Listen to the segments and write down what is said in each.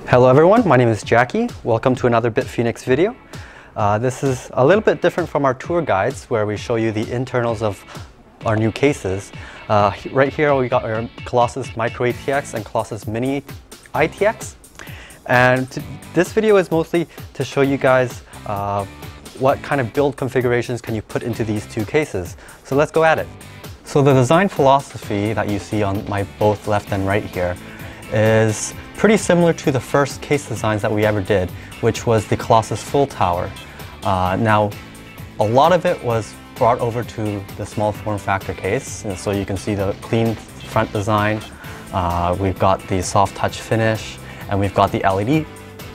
Hello everyone, my name is Jacky. Welcome to another BitFenix video. This is a little bit different from our tour guides where we show you the internals of our new cases. Right here we got our Colossus Micro-ATX and colossus-mini-itx. And this video is mostly to show you guys what kind of build configurations can you put into these two cases. So let's go at it. So the design philosophy that you see on my both left and right here is pretty similar to the first case designs that we ever did, which was the Colossus full tower. Now, a lot of it was brought over to the small form factor case, and so you can see the clean front design. We've got the soft touch finish, and we've got the LED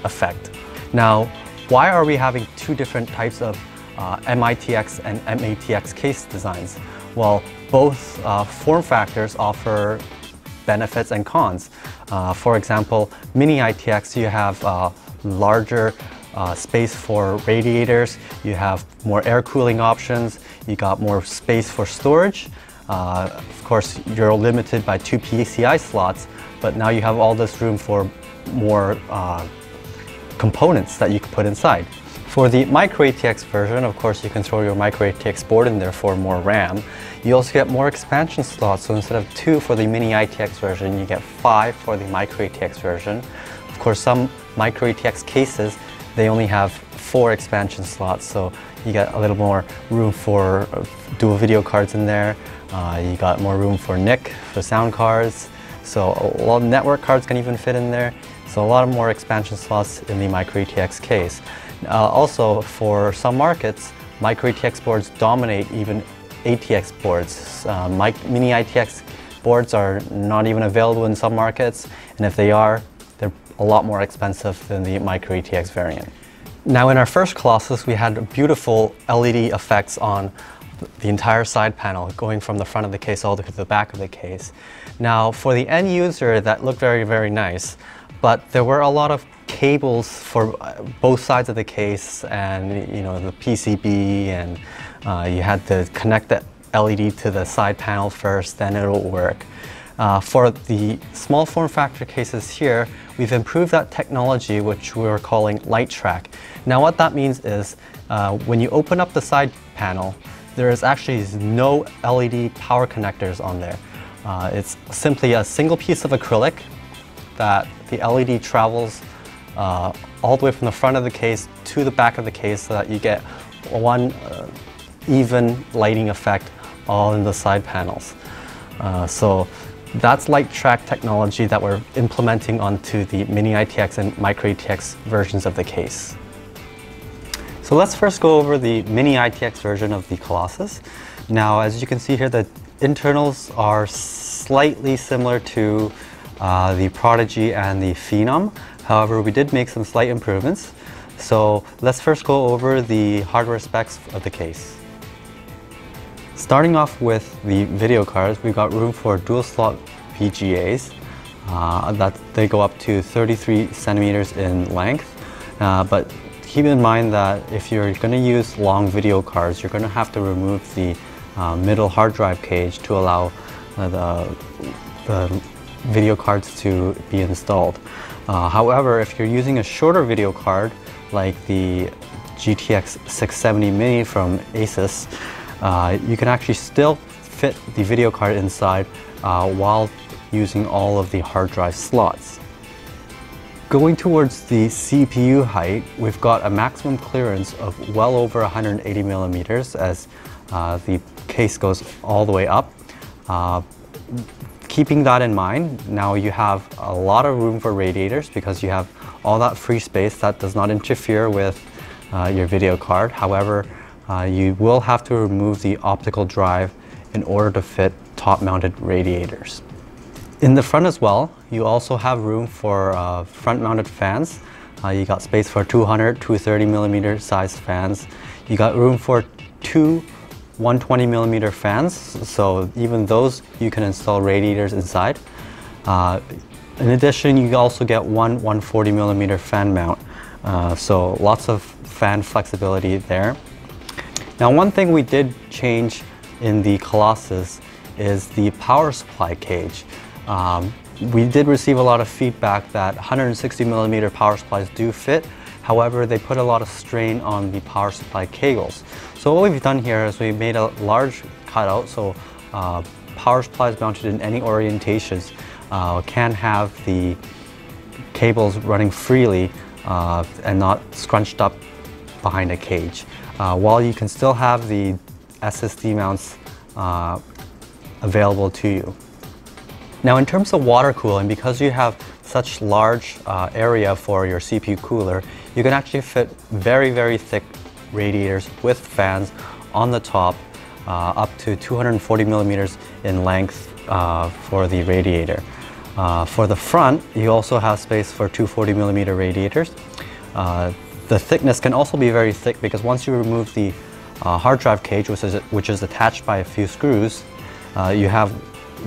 effect. Now, why are we having two different types of MITX and MATX case designs? Well, both form factors offer benefits and cons. For example, mini-ITX, you have larger space for radiators, you have more air cooling options, you got more space for storage. Of course, you're limited by 2 PCI slots, but now you have all this room for more components that you can put inside. For the Micro-ATX version, of course, you can throw your Micro-ATX board in there for more RAM. You also get more expansion slots, so instead of 2 for the Mini-ITX version, you get 5 for the Micro-ATX version. Of course, some Micro-ATX cases, they only have 4 expansion slots, so you get a little more room for dual video cards in there. You got more room for NIC, for sound cards, so a lot of network cards can even fit in there. So a lot of more expansion slots in the Micro-ATX case. Also, for some markets, Micro-ATX boards dominate even ATX boards. Mini-ITX boards are not even available in some markets, and if they are, they're a lot more expensive than the Micro-ATX variant. Now, in our first Colossus, we had beautiful LED effects on the entire side panel, going from the front of the case all the way to the back of the case. Now, for the end user, that looked very, very nice, but there were a lot of cables for both sides of the case, and the PCB, and you had to connect the LED to the side panel first, then it'll work. For the small form factor cases here, we've improved that technology, which we're calling LiteTrak. Now what that means is when you open up the side panel, there is actually no LED power connectors on there. It's simply a single piece of acrylic that the LED travels all the way from the front of the case to the back of the case, so that you get one even lighting effect all in the side panels. So that's LiteTrak technology that we're implementing onto the Mini-ITX and Micro-ATX versions of the case. So let's first go over the Mini-ITX version of the Colossus. Now, as you can see here, the internals are slightly similar to the Prodigy and the Phenom. However, we did make some slight improvements. So let's first go over the hardware specs of the case. Starting off with the video cards, we've got room for dual slot VGAs. They go up to 33 centimeters in length. But keep in mind that if you're going to use long video cards, you're going to have to remove the middle hard drive cage to allow the video cards to be installed. However, if you're using a shorter video card like the GTX 670 Mini from Asus, you can actually still fit the video card inside while using all of the hard drive slots. Going towards the CPU height, we've got a maximum clearance of well over 180 millimeters as the case goes all the way up. Keeping that in mind, now you have a lot of room for radiators because you have all that free space that does not interfere with your video card. However, you will have to remove the optical drive in order to fit top-mounted radiators. In the front as well, you also have room for front-mounted fans. You got space for 200, 230 millimeter size fans. You got room for 2 120 millimeter fans, so even those you can install radiators inside. In addition, you also get one 140 millimeter fan mount, so lots of fan flexibility there. Now, one thing we did change in the Colossus is the power supply cage. We did receive a lot of feedback that 160mm power supplies do fit. However, they put a lot of strain on the power supply cables. So what we've done here is we made a large cutout, so power supplies mounted in any orientations can have the cables running freely and not scrunched up behind a cage, while you can still have the SSD mounts available to you. Now, in terms of water cooling, because you have such large area for your CPU cooler, you can actually fit very, very thick radiators with fans on the top, up to 240mm in length for the radiator. For the front, you also have space for 240mm radiators. The thickness can also be very thick because once you remove the hard drive cage, which is attached by a few screws, you have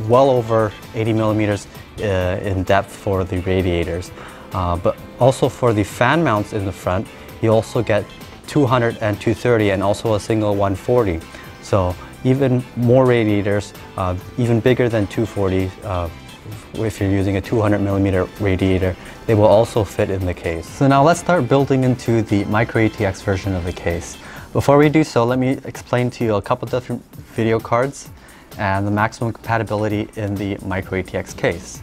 well over 80mm in depth for the radiators. But also for the fan mounts in the front, you also get 200 and 230 and also a single 140. So even more radiators, even bigger than 240, if you're using a 200mm radiator, they will also fit in the case. So now let's start building into the Micro-ATX version of the case. Before we do so, let me explain to you a couple different video cards and the maximum compatibility in the Micro-ATX case.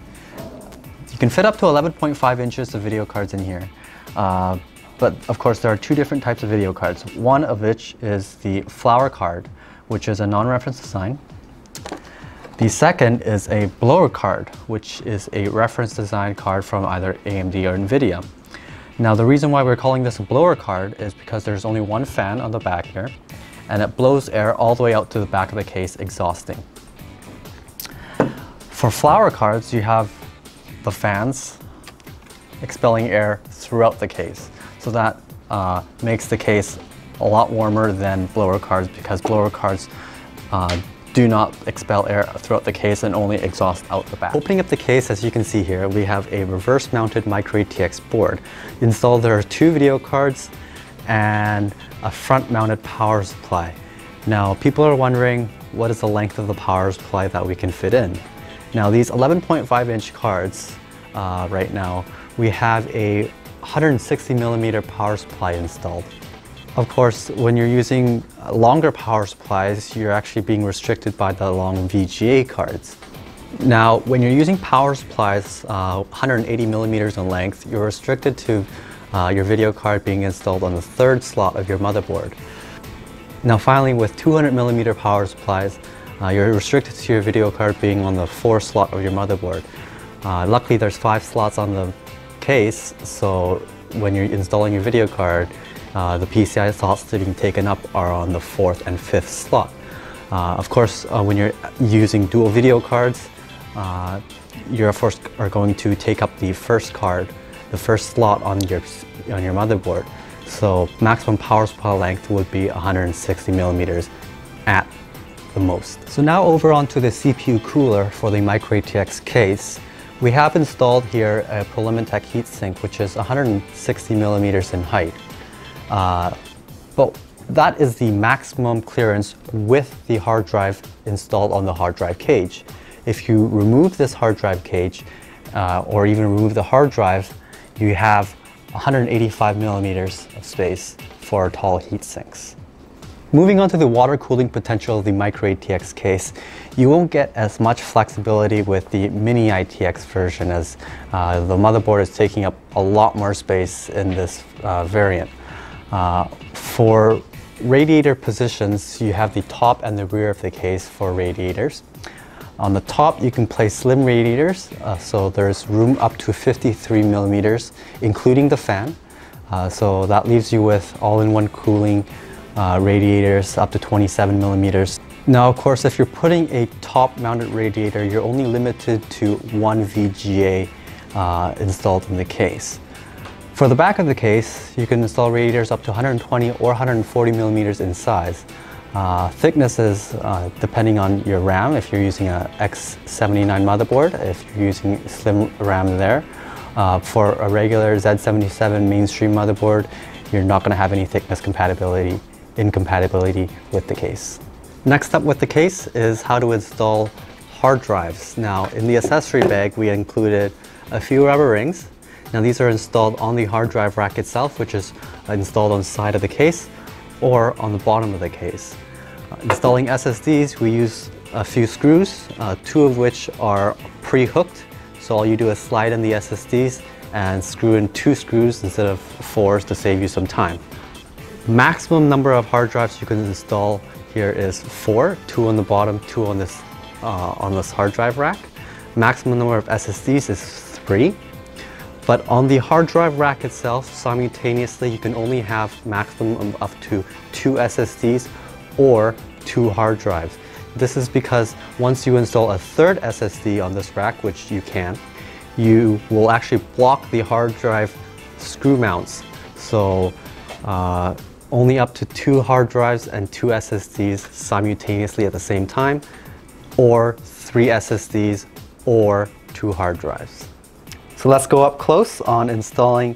You can fit up to 11.5 inches of video cards in here, but of course there are two different types of video cards. One of which is the flower card, which is a non-reference design. The second is a blower card, which is a reference design card from either AMD or NVIDIA. Now, the reason why we're calling this a blower card is because there's only one fan on the back here, and it blows air all the way out to the back of the case, exhausting. For flower cards, you have the fans expelling air throughout the case. So that makes the case a lot warmer than blower cards, because blower cards do not expel air throughout the case and only exhaust out the back. Opening up the case, as you can see here, we have a reverse-mounted Micro-ATX board. Installed, there are two video cards and a front-mounted power supply. Now, people are wondering, what is the length of the power supply that we can fit in? Now, these 11.5-inch cards, right now, we have a 160mm power supply installed. Of course, when you're using longer power supplies, you're actually being restricted by the long VGA cards. Now, when you're using power supplies 180mm in length, you're restricted to your video card being installed on the third slot of your motherboard. Now finally, with 200mm power supplies, you're restricted to your video card being on the fourth slot of your motherboard. Luckily, there's 5 slots on the case, so when you're installing your video card, the PCI slots being taken up are on the 4th and 5th slot. Of course, when you're using dual video cards, you of course are going to take up the first card, the first slot on your motherboard. So maximum power supply length would be 160mm at the most. So now over onto the CPU cooler for the Micro-ATX case. We have installed here a Prolimitech heatsink, which is 160mm in height. But that is the maximum clearance with the hard drive installed on the hard drive cage. If you remove this hard drive cage, or even remove the hard drive, you have 185mm of space for tall heat sinks. Moving on to the water cooling potential of the Micro-ATX case, you won't get as much flexibility with the Mini-ITX version, as the motherboard is taking up a lot more space in this variant. For radiator positions, you have the top and the rear of the case for radiators. On the top, you can place slim radiators, so there's room up to 53mm, including the fan. So that leaves you with all-in-one cooling radiators up to 27mm. Now, of course, if you're putting a top-mounted radiator, you're only limited to one VGA installed in the case. For the back of the case, you can install radiators up to 120 or 140mm in size. Thicknesses, depending on your RAM, if you're using a X79 motherboard, if you're using slim RAM there. For a regular Z77 mainstream motherboard, you're not going to have any thickness incompatibility with the case. Next up with the case is how to install hard drives. Now in the accessory bag we included a few rubber rings. Now these are installed on the hard drive rack itself, which is installed on the side of the case or on the bottom of the case. Installing SSDs, we use a few screws, 2 of which are pre-hooked. So all you do is slide in the SSDs and screw in 2 screws instead of 4 to save you some time. Maximum number of hard drives you can install here is 4, 2 on the bottom, 2 on this hard drive rack. Maximum number of SSDs is 3. But on the hard drive rack itself, simultaneously you can only have maximum of up to 2 SSDs or 2 hard drives. This is because once you install a third SSD on this rack, which you can, you will actually block the hard drive screw mounts. So only up to 2 hard drives and 2 SSDs simultaneously at the same time, or 3 SSDs or 2 hard drives. So let's go up close on installing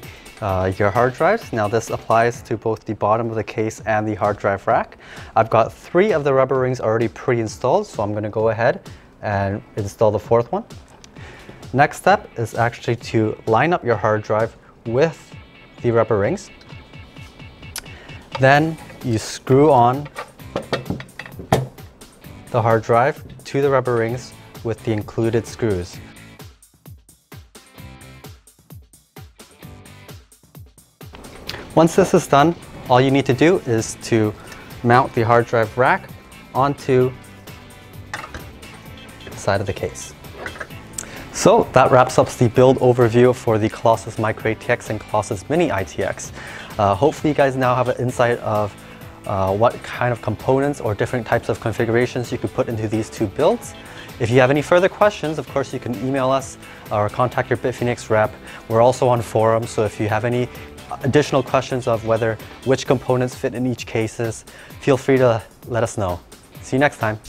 your hard drives. Now this applies to both the bottom of the case and the hard drive rack. I've got 3 of the rubber rings already pre-installed, so I'm going to go ahead and install the 4th one. Next step is actually to line up your hard drive with the rubber rings. Then you screw on the hard drive to the rubber rings with the included screws. Once this is done, all you need to do is to mount the hard drive rack onto the side of the case. So that wraps up the build overview for the Colossus Micro-ATX and Colossus Mini-ITX. Hopefully you guys now have an insight of what kind of components or different types of configurations you could put into these 2 builds. If you have any further questions, of course you can email us or contact your BitFenix rep. We're also on forums, so if you have any additional questions of which components fit in each cases, feel free to let us know. See you next time.